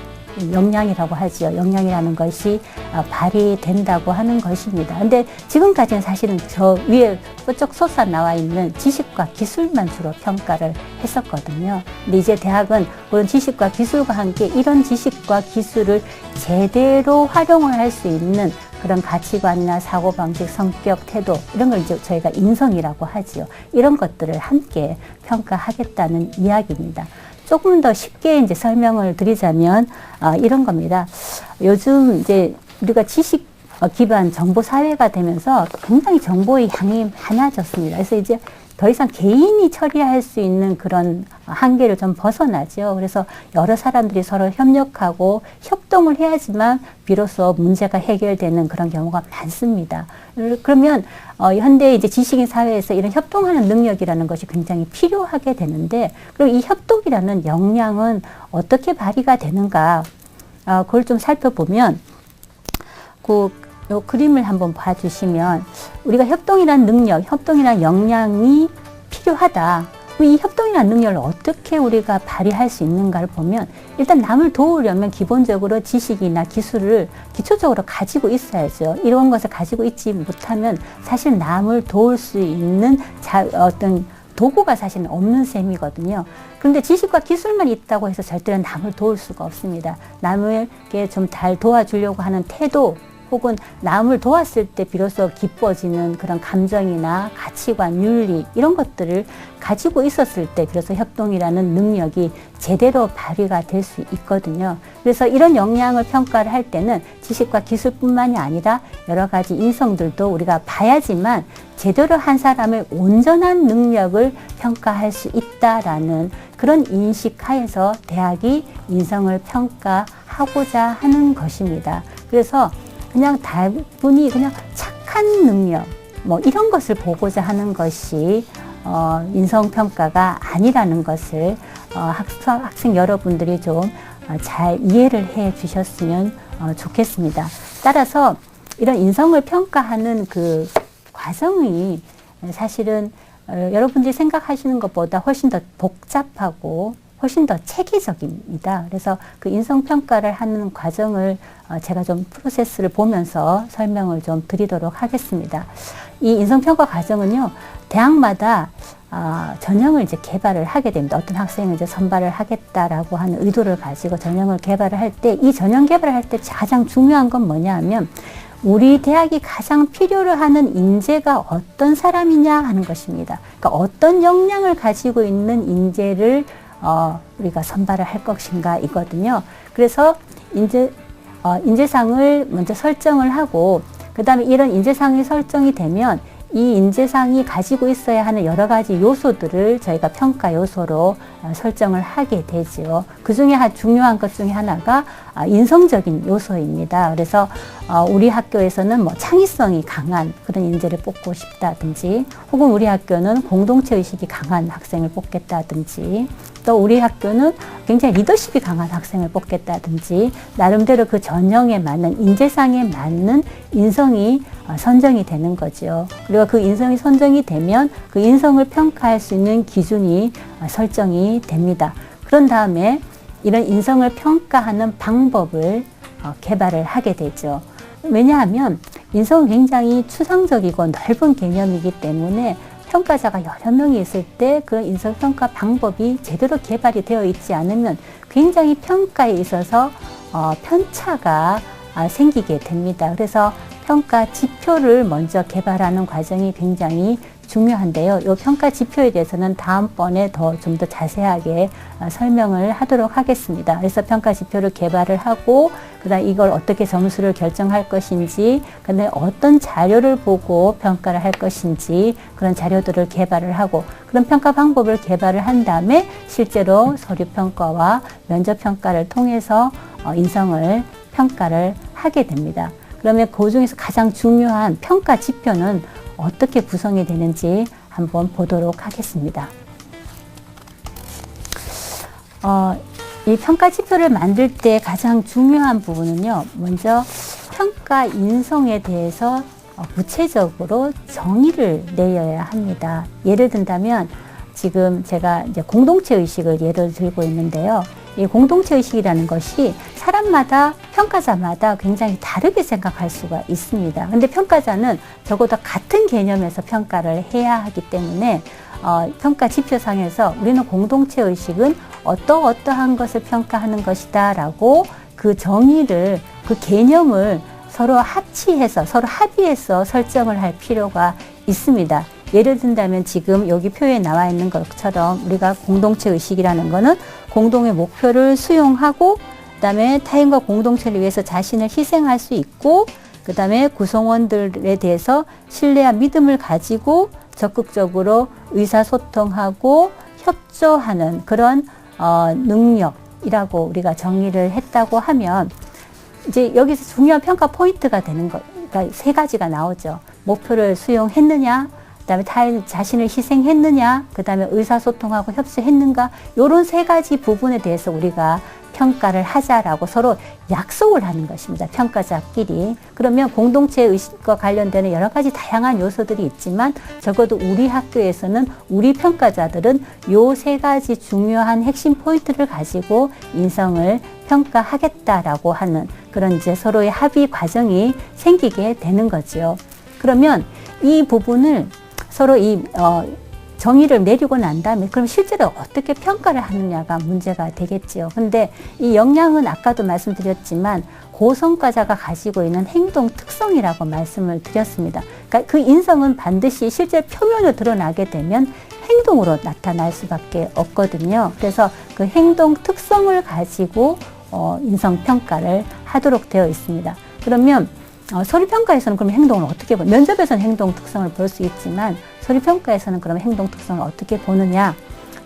역량이라고 하죠. 역량이라는 것이 발휘된다고 하는 것입니다. 근데 지금까지는 사실은 저 위에 뾰족 솟아 나와 있는 지식과 기술만 주로 평가를 했었거든요. 근데 이제 대학은 그런 지식과 기술과 함께 이런 지식과 기술을 제대로 활용을 할 수 있는 그런 가치관이나 사고방식, 성격, 태도, 이런 걸 이제 저희가 인성이라고 하지요. 이런 것들을 함께 평가하겠다는 이야기입니다. 조금 더 쉽게 이제 설명을 드리자면 이런 겁니다. 요즘 이제 우리가 지식 기반 정보 사회가 되면서 굉장히 정보의 양이 많아졌습니다. 그래서 이제 더 이상 개인이 처리할 수 있는 그런 한계를 좀 벗어나죠. 그래서 여러 사람들이 서로 협력하고 협동을 해야지만 비로소 문제가 해결되는 그런 경우가 많습니다. 그러면 현대 이제 지식인 사회에서 이런 협동하는 능력이라는 것이 굉장히 필요하게 되는데, 그리고 이 협동이라는 역량은 어떻게 발휘가 되는가, 그걸 좀 살펴보면 요 그림을 한번 봐주시면, 우리가 협동이란 능력, 협동이란 역량이 필요하다. 이 협동이라는 능력을 어떻게 우리가 발휘할 수 있는가를 보면 일단 남을 도우려면 기본적으로 지식이나 기술을 기초적으로 가지고 있어야죠. 이런 것을 가지고 있지 못하면 사실 남을 도울 수 있는 어떤 도구가 사실은 없는 셈이거든요. 그런데 지식과 기술만 있다고 해서 절대로 남을 도울 수가 없습니다. 남에게 좀 잘 도와주려고 하는 태도, 혹은 남을 도왔을 때 비로소 기뻐지는 그런 감정이나 가치관, 윤리 이런 것들을 가지고 있었을 때 비로소 협동이라는 능력이 제대로 발휘가 될 수 있거든요. 그래서 이런 역량을 평가를 할 때는 지식과 기술뿐만이 아니라 여러 가지 인성들도 우리가 봐야지만 제대로 한 사람의 온전한 능력을 평가할 수 있다라는 그런 인식하에서 대학이 인성을 평가하고자 하는 것입니다. 그래서 그냥 다분히 그냥 착한 능력 뭐 이런 것을 보고자 하는 것이 인성평가가 아니라는 것을 학생 여러분들이 좀 잘 이해를 해 주셨으면 좋겠습니다. 따라서 이런 인성을 평가하는 그 과정이 사실은 여러분들이 생각하시는 것보다 훨씬 더 복잡하고 훨씬 더 체계적입니다. 그래서 그 인성평가를 하는 과정을 제가 좀 프로세스를 보면서 설명을 좀 드리도록 하겠습니다. 이 인성평가 과정은요, 대학마다 전형을 이제 개발을 하게 됩니다. 어떤 학생을 이제 선발을 하겠다라고 하는 의도를 가지고 전형을 개발을 할 때, 이 전형 개발을 할 때 가장 중요한 건 뭐냐 하면, 우리 대학이 가장 필요로 하는 인재가 어떤 사람이냐 하는 것입니다. 그러니까 어떤 역량을 가지고 있는 인재를 우리가 선발을 할 것인가 이거든요. 그래서 인재상을 먼저 설정을 하고, 그 다음에 이런 인재상이 설정이 되면 이 인재상이 가지고 있어야 하는 여러 가지 요소들을 저희가 평가 요소로 설정을 하게 되죠. 그 중에 중요한 것 중에 하나가 인성적인 요소입니다. 그래서 우리 학교에서는 뭐 창의성이 강한 그런 인재를 뽑고 싶다든지, 혹은 우리 학교는 공동체 의식이 강한 학생을 뽑겠다든지, 또 우리 학교는 굉장히 리더십이 강한 학생을 뽑겠다든지, 나름대로 그 전형에 맞는 인재상에 맞는 인성이 선정이 되는 거죠. 그리고 그 인성이 선정이 되면 그 인성을 평가할 수 있는 기준이 설정이 됩니다. 그런 다음에 이런 인성을 평가하는 방법을 개발을 하게 되죠. 왜냐하면 인성은 굉장히 추상적이고 넓은 개념이기 때문에 평가자가 여러 명이 있을 때 그 인성평가 방법이 제대로 개발이 되어 있지 않으면 굉장히 평가에 있어서 편차가 생기게 됩니다. 그래서 평가 지표를 먼저 개발하는 과정이 굉장히 중요한데요. 이 평가 지표에 대해서는 다음번에 좀 더 자세하게 설명을 하도록 하겠습니다. 그래서 평가 지표를 개발을 하고, 그다음 이걸 어떻게 점수를 결정할 것인지, 그다음에 어떤 자료를 보고 평가를 할 것인지 그런 자료들을 개발을 하고, 그런 평가 방법을 개발을 한 다음에 실제로 서류 평가와 면접 평가를 통해서 인성을 평가를 하게 됩니다. 그러면 그 중에서 가장 중요한 평가 지표는 어떻게 구성이 되는지 한번 보도록 하겠습니다. 이 평가 지표를 만들 때 가장 중요한 부분은요, 먼저 평가 인성에 대해서 구체적으로 정의를 내려야 합니다. 예를 든다면 지금 제가 이제 공동체 의식을 예를 들고 있는데요. 이 공동체 의식이라는 것이 사람마다, 평가자마다 굉장히 다르게 생각할 수가 있습니다. 근데 평가자는 적어도 같은 개념에서 평가를 해야 하기 때문에 평가 지표상에서 우리는 공동체 의식은 어떠한 것을 평가하는 것이다 라고 그 정의를, 그 개념을 서로 합치해서, 서로 합의해서 설정을 할 필요가 있습니다. 예를 든다면 지금 여기 표에 나와 있는 것처럼 우리가 공동체 의식이라는 거는 공동의 목표를 수용하고, 그 다음에 타인과 공동체를 위해서 자신을 희생할 수 있고, 그 다음에 구성원들에 대해서 신뢰와 믿음을 가지고 적극적으로 의사소통하고 협조하는 그런 능력이라고 우리가 정의를 했다고 하면, 이제 여기서 중요한 평가 포인트가 되는 것, 그러니까 세 가지가 나오죠. 목표를 수용했느냐, 그다음에 타인 자신을 희생했느냐, 그다음에 의사소통하고 협조했는가, 이런 세 가지 부분에 대해서 우리가 평가를 하자라고 서로 약속을 하는 것입니다. 평가자끼리. 그러면 공동체 의식과 관련되는 여러 가지 다양한 요소들이 있지만 적어도 우리 학교에서는 우리 평가자들은 요 세 가지 중요한 핵심 포인트를 가지고 인성을 평가하겠다라고 하는 그런 이제 서로의 합의 과정이 생기게 되는 거죠. 그러면 이 부분을 서로 정의를 내리고 난 다음에 그럼 실제로 어떻게 평가를 하느냐가 문제가 되겠지요. 근데 이 역량은 아까도 말씀드렸지만 고성과자가 가지고 있는 행동 특성이라고 말씀을 드렸습니다. 그러니까 그 인성은 반드시 실제 표면으로 드러나게 되면 행동으로 나타날 수밖에 없거든요. 그래서 그 행동 특성을 가지고 인성 평가를 하도록 되어 있습니다. 그러면 서류평가에서는 그럼 행동을 어떻게 보냐? 면접에서는 행동 특성을 볼 수 있지만 서류평가에서는 그럼 행동 특성을 어떻게 보느냐?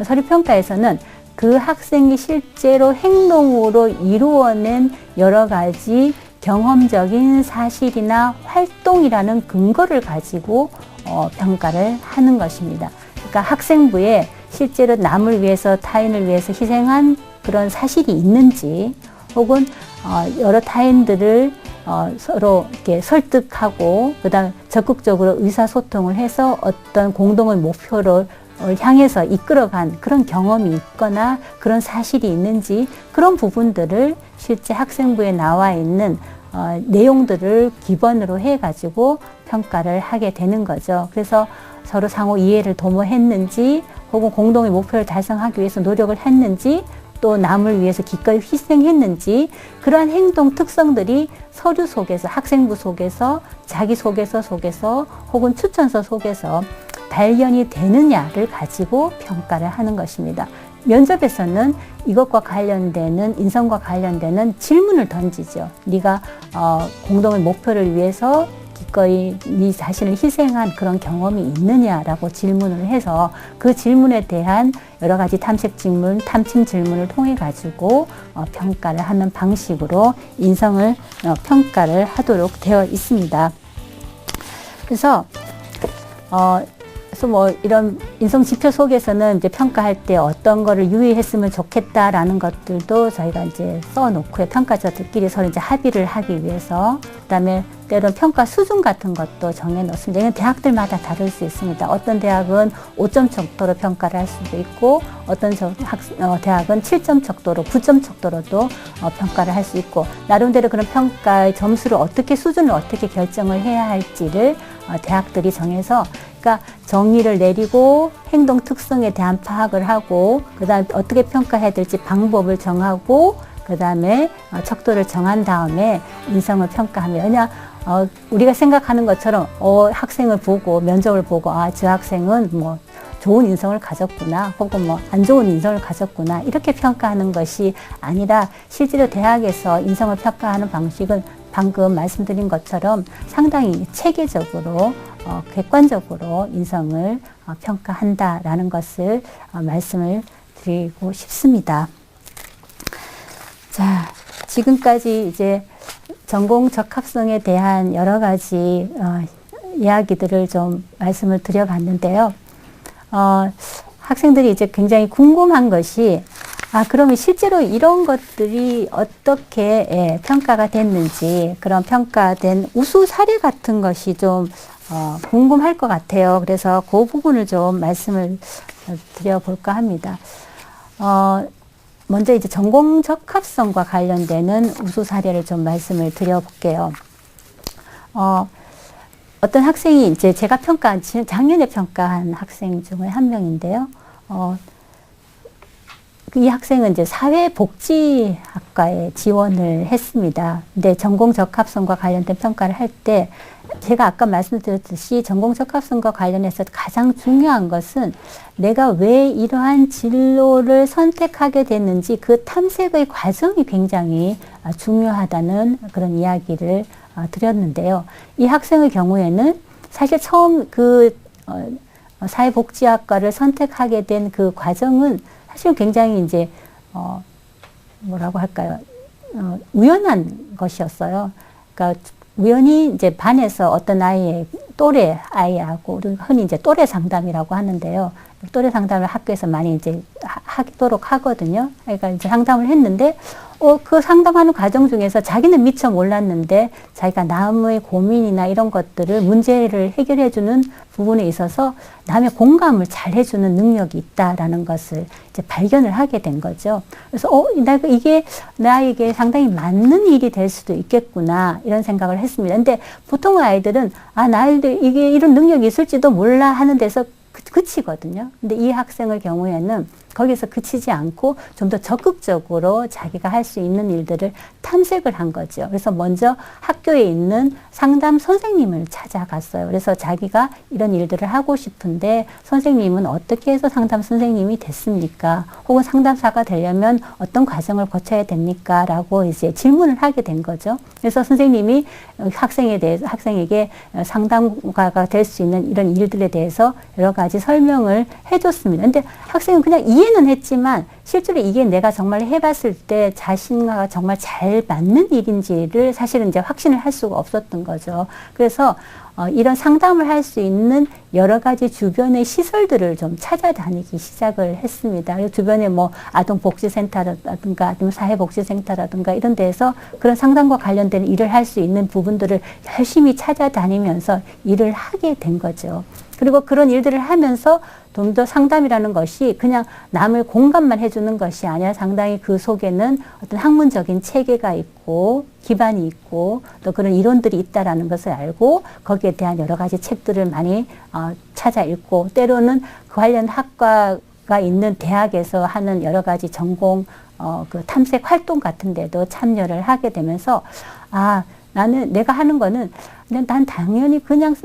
서류평가에서는 그 학생이 실제로 행동으로 이루어낸 여러 가지 경험적인 사실이나 활동이라는 근거를 가지고 평가를 하는 것입니다. 그러니까 학생부에 실제로 남을 위해서 타인을 위해서 희생한 그런 사실이 있는지 혹은 여러 타인들을 서로 이렇게 설득하고 그다음 적극적으로 의사소통을 해서 어떤 공동의 목표를 향해서 이끌어간 그런 경험이 있거나 그런 사실이 있는지 그런 부분들을 실제 학생부에 나와 있는 내용들을 기본으로 해가지고 평가를 하게 되는 거죠. 그래서 서로 상호 이해를 도모했는지 혹은 공동의 목표를 달성하기 위해서 노력을 했는지 또 남을 위해서 기꺼이 희생했는지 그러한 행동 특성들이 서류 속에서 학생부 속에서 자기소개서 속에서 혹은 추천서 속에서 발견이 되느냐를 가지고 평가를 하는 것입니다. 면접에서는 이것과 관련되는 인성과 관련되는 질문을 던지죠. 네가 공동의 목표를 위해서 기꺼이 네 자신을 희생한 그런 경험이 있느냐라고 질문을 해서 그 질문에 대한 여러 가지 탐색 질문, 탐침 질문을 통해 가지고 평가를 하는 방식으로 인성을 평가를 하도록 되어 있습니다. 그래서 뭐 이런 인성 지표 속에서는 이제 평가할 때 어떤 거를 유의했으면 좋겠다라는 것들도 저희가 이제 써놓고요. 평가자들끼리 서로 이제 합의를 하기 위해서 그다음에 때론 평가 수준 같은 것도 정해놓습니다. 이건 대학들마다 다를 수 있습니다. 어떤 대학은 5점 척도로 평가를 할 수도 있고 어떤 대학은 7점 척도로 9점 척도로도 평가를 할 수 있고 나름대로 그런 평가의 점수를 어떻게 수준을 어떻게 결정을 해야 할지를 대학들이 정해서 그러니까 정의를 내리고 행동 특성에 대한 파악을 하고 그다음에 어떻게 평가해야 될지 방법을 정하고 그다음에 척도를 정한 다음에 인성을 평가하며 왜냐 우리가 생각하는 것처럼 학생을 보고 면접을 보고 저 학생은 뭐 좋은 인성을 가졌구나 혹은 뭐 안 좋은 인성을 가졌구나 이렇게 평가하는 것이 아니라 실제로 대학에서 인성을 평가하는 방식은 방금 말씀드린 것처럼 상당히 체계적으로 객관적으로 인성을 평가한다라는 것을 말씀을 드리고 싶습니다. 자, 지금까지 이제 전공 적합성에 대한 여러 가지 이야기들을 좀 말씀을 드려봤는데요. 학생들이 이제 굉장히 궁금한 것이 그러면 실제로 이런 것들이 어떻게 평가가 됐는지 그런 평가된 우수 사례 같은 것이 좀 궁금할 것 같아요. 그래서 그 부분을 좀 말씀을 드려볼까 합니다. 먼저 이제 전공 적합성과 관련되는 우수 사례를 좀 말씀을 드려볼게요. 어떤 학생이 이제 제가 작년에 평가한 학생 중에 한 명인데요. 이 학생은 이제 사회복지학과에 지원을 했습니다. 근데 전공 적합성과 관련된 평가를 할 때 제가 아까 말씀드렸듯이 전공 적합성과 관련해서 가장 중요한 것은 내가 왜 이러한 진로를 선택하게 됐는지 그 탐색의 과정이 굉장히 중요하다는 그런 이야기를 드렸는데요. 이 학생의 경우에는 사실 처음 사회복지학과를 선택하게 된 그 과정은 사실 굉장히 이제 뭐라고 할까요? 우연한 것이었어요. 그러니까 우연히 이제 반에서 어떤 아이의 또래 아이하고, 우리가 흔히 이제 또래 상담이라고 하는데요. 또래 상담을 학교에서 많이 이제 하도록 하거든요. 그러니까 이제 상담을 했는데, 그 상담하는 과정 중에서 자기는 미처 몰랐는데 자기가 남의 고민이나 이런 것들을 문제를 해결해주는 부분에 있어서 남의 공감을 잘 해주는 능력이 있다라는 것을 이제 발견을 하게 된 거죠. 그래서 이게 나에게 상당히 맞는 일이 될 수도 있겠구나 이런 생각을 했습니다. 근데 보통 아이들은 나에게 이게 이런 능력이 있을지도 몰라 하는 데서 그치거든요. 근데 이 학생의 경우에는 거기서 그치지 않고 좀 더 적극적으로 자기가 할 수 있는 일들을 탐색을 한 거죠. 그래서 먼저 학교에 있는 상담 선생님을 찾아갔어요. 그래서 자기가 이런 일들을 하고 싶은데 선생님은 어떻게 해서 상담 선생님이 됐습니까? 혹은 상담사가 되려면 어떤 과정을 거쳐야 됩니까? 라고 이제 질문을 하게 된 거죠. 그래서 선생님이 학생에게 상담가가 될 수 있는 이런 일들에 대해서 여러 가지 설명을 해줬습니다. 근데 학생은 그냥 이해는 했지만 실제로 이게 내가 정말 해봤을 때 자신과 정말 잘 맞는 일인지를 사실은 이제 확신을 할 수가 없었던 거죠. 그래서 이런 상담을 할 수 있는 여러 가지 주변의 시설들을 좀 찾아다니기 시작을 했습니다. 주변에 뭐 아동복지센터라든가 아니면 사회복지센터라든가 이런 데에서 그런 상담과 관련된 일을 할 수 있는 부분들을 열심히 찾아다니면서 일을 하게 된 거죠. 그리고 그런 일들을 하면서 좀 더 상담이라는 것이 그냥 남을 공감만 해주는 것이 아니라 상당히 그 속에는 어떤 학문적인 체계가 있고 기반이 있고 또 그런 이론들이 있다라는 것을 알고 거기에 대한 여러 가지 책들을 많이 찾아 읽고 때로는 그 관련 학과가 있는 대학에서 하는 여러 가지 전공 그 탐색 활동 같은 데도 참여를 하게 되면서 나는 내가 하는 거는 난 당연히 그냥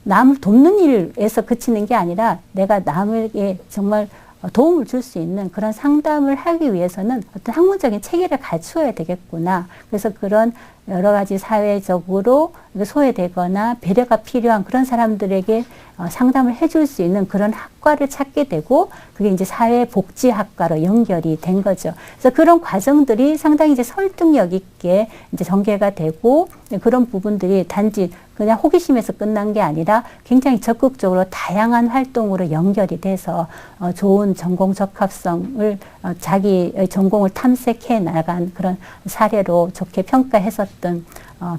남을 돕는 일에서 그치는 게 아니라 내가 남에게 정말 도움을 줄 수 있는 그런 상담을 하기 위해서는 어떤 학문적인 체계를 갖추어야 되겠구나. 그래서 그런 여러 가지 사회적으로 소외되거나 배려가 필요한 그런 사람들에게 상담을 해줄 수 있는 그런 학과를 찾게 되고 그게 이제 사회복지학과로 연결이 된 거죠. 그래서 그런 과정들이 상당히 이제 설득력 있게 이제 전개가 되고 그런 부분들이 단지 그냥 호기심에서 끝난 게 아니라 굉장히 적극적으로 다양한 활동으로 연결이 돼서 좋은 전공 적합성을 자기의 전공을 탐색해 나간 그런 사례로 좋게 평가했었던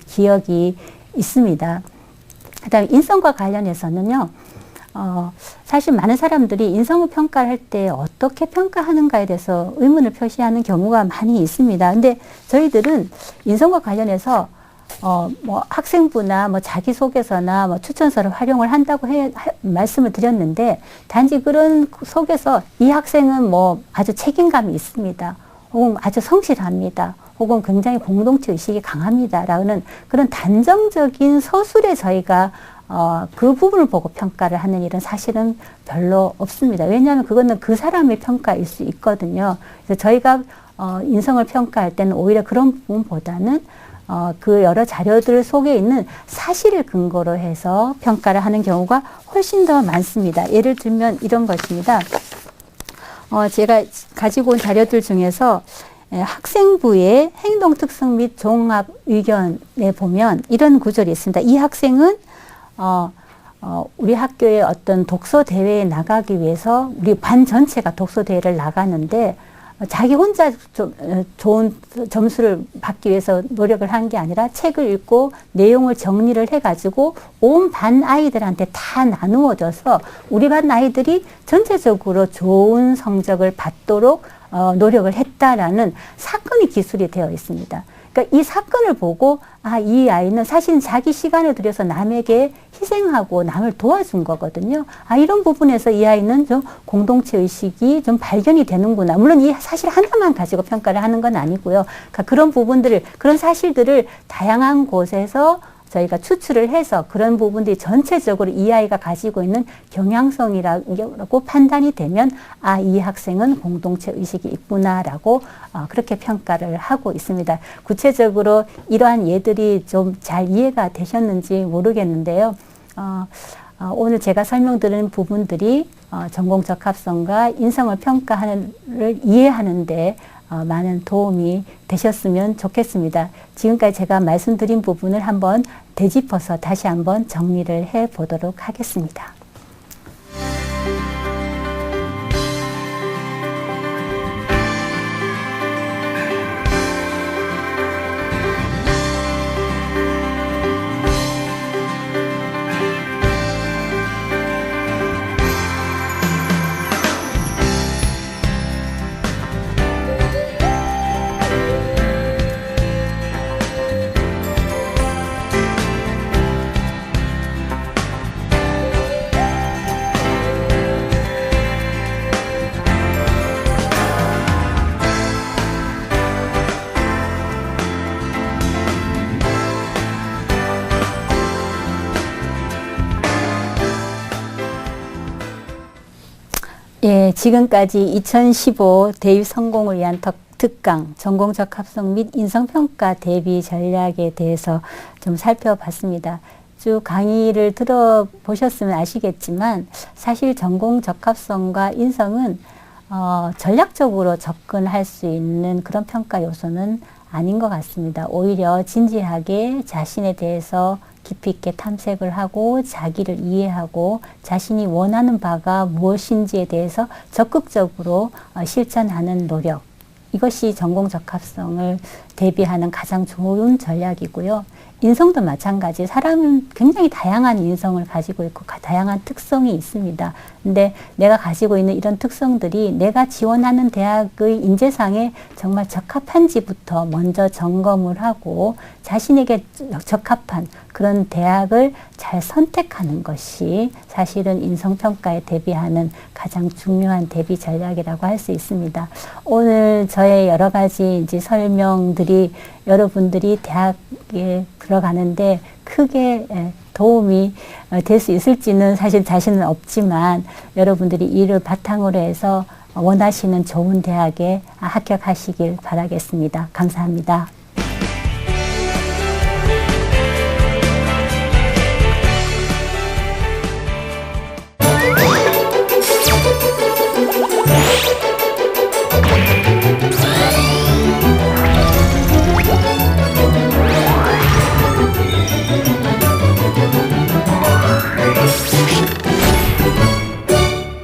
기억이 있습니다. 그다음에 인성과 관련해서는요. 사실 많은 사람들이 인성을 평가할 때 어떻게 평가하는가에 대해서 의문을 표시하는 경우가 많이 있습니다. 근데 저희들은 인성과 관련해서 뭐 학생부나 뭐 자기소개서나 뭐 추천서를 활용을 한다고 말씀을 드렸는데 단지 그런 속에서 이 학생은 뭐 아주 책임감이 있습니다. 혹은 아주 성실합니다. 혹은 굉장히 공동체 의식이 강합니다라는 그런 단정적인 서술에 저희가 그 부분을 보고 평가를 하는 일은 사실은 별로 없습니다. 왜냐하면 그거는 그 사람의 평가일 수 있거든요. 그래서 저희가 인성을 평가할 때는 오히려 그런 부분보다는 그 여러 자료들 속에 있는 사실을 근거로 해서 평가를 하는 경우가 훨씬 더 많습니다. 예를 들면 이런 것입니다. 제가 가지고 온 자료들 중에서 학생부의 행동 특성 및 종합 의견에 보면 이런 구절이 있습니다. 이 학생은 우리 학교의 어떤 독서 대회에 나가기 위해서 우리 반 전체가 독서 대회를 나가는데 자기 혼자 좋은 점수를 받기 위해서 노력을 한 게 아니라 책을 읽고 내용을 정리를 해가지고 온 반 아이들한테 다 나누어져서 우리 반 아이들이 전체적으로 좋은 성적을 받도록 노력을 했다라는 사건의 기술이 되어 있습니다. 그러니까 이 사건을 보고 이 아이는 사실 자기 시간을 들여서 남에게 희생하고 남을 도와준 거거든요. 이런 부분에서 이 아이는 좀 공동체 의식이 좀 발견이 되는구나. 물론 이 사실 하나만 가지고 평가를 하는 건 아니고요. 그러니까 그런 부분들을, 그런 사실들을 다양한 곳에서 저희가 추출을 해서 그런 부분들이 전체적으로 이 아이가 가지고 있는 경향성이라고 판단이 되면 이 학생은 공동체 의식이 있구나라고 그렇게 평가를 하고 있습니다. 구체적으로 이러한 예들이 좀 잘 이해가 되셨는지 모르겠는데요. 오늘 제가 설명드린 부분들이 전공 적합성과 인성을 평가하는 이해하는데 많은 도움이 되셨으면 좋겠습니다. 지금까지 제가 말씀드린 부분을 한번 되짚어서 다시 한번 정리를 해 보도록 하겠습니다. 예, 지금까지 2015 대입 성공을 위한 특강, 전공적합성 및 인성평가 대비 전략에 대해서 좀 살펴봤습니다. 쭉 강의를 들어보셨으면 아시겠지만 사실 전공적합성과 인성은 전략적으로 접근할 수 있는 그런 평가 요소는 아닌 것 같습니다. 오히려 진지하게 자신에 대해서 깊이 있게 탐색을 하고 자기를 이해하고 자신이 원하는 바가 무엇인지에 대해서 적극적으로 실천하는 노력, 이것이 전공적합성을 대비하는 가장 좋은 전략이고요. 인성도 마찬가지. 사람은 굉장히 다양한 인성을 가지고 있고 다양한 특성이 있습니다. 근데 내가 가지고 있는 이런 특성들이 내가 지원하는 대학의 인재상에 정말 적합한지부터 먼저 점검을 하고 자신에게 적합한 그런 대학을 잘 선택하는 것이 사실은 인성평가에 대비하는 가장 중요한 대비 전략이라고 할 수 있습니다. 오늘 저의 여러 가지 이제 설명들이 여러분들이 대학에 들어가는데 크게 도움이 될 수 있을지는 사실 자신은 없지만 여러분들이 이를 바탕으로 해서 원하시는 좋은 대학에 합격하시길 바라겠습니다. 감사합니다.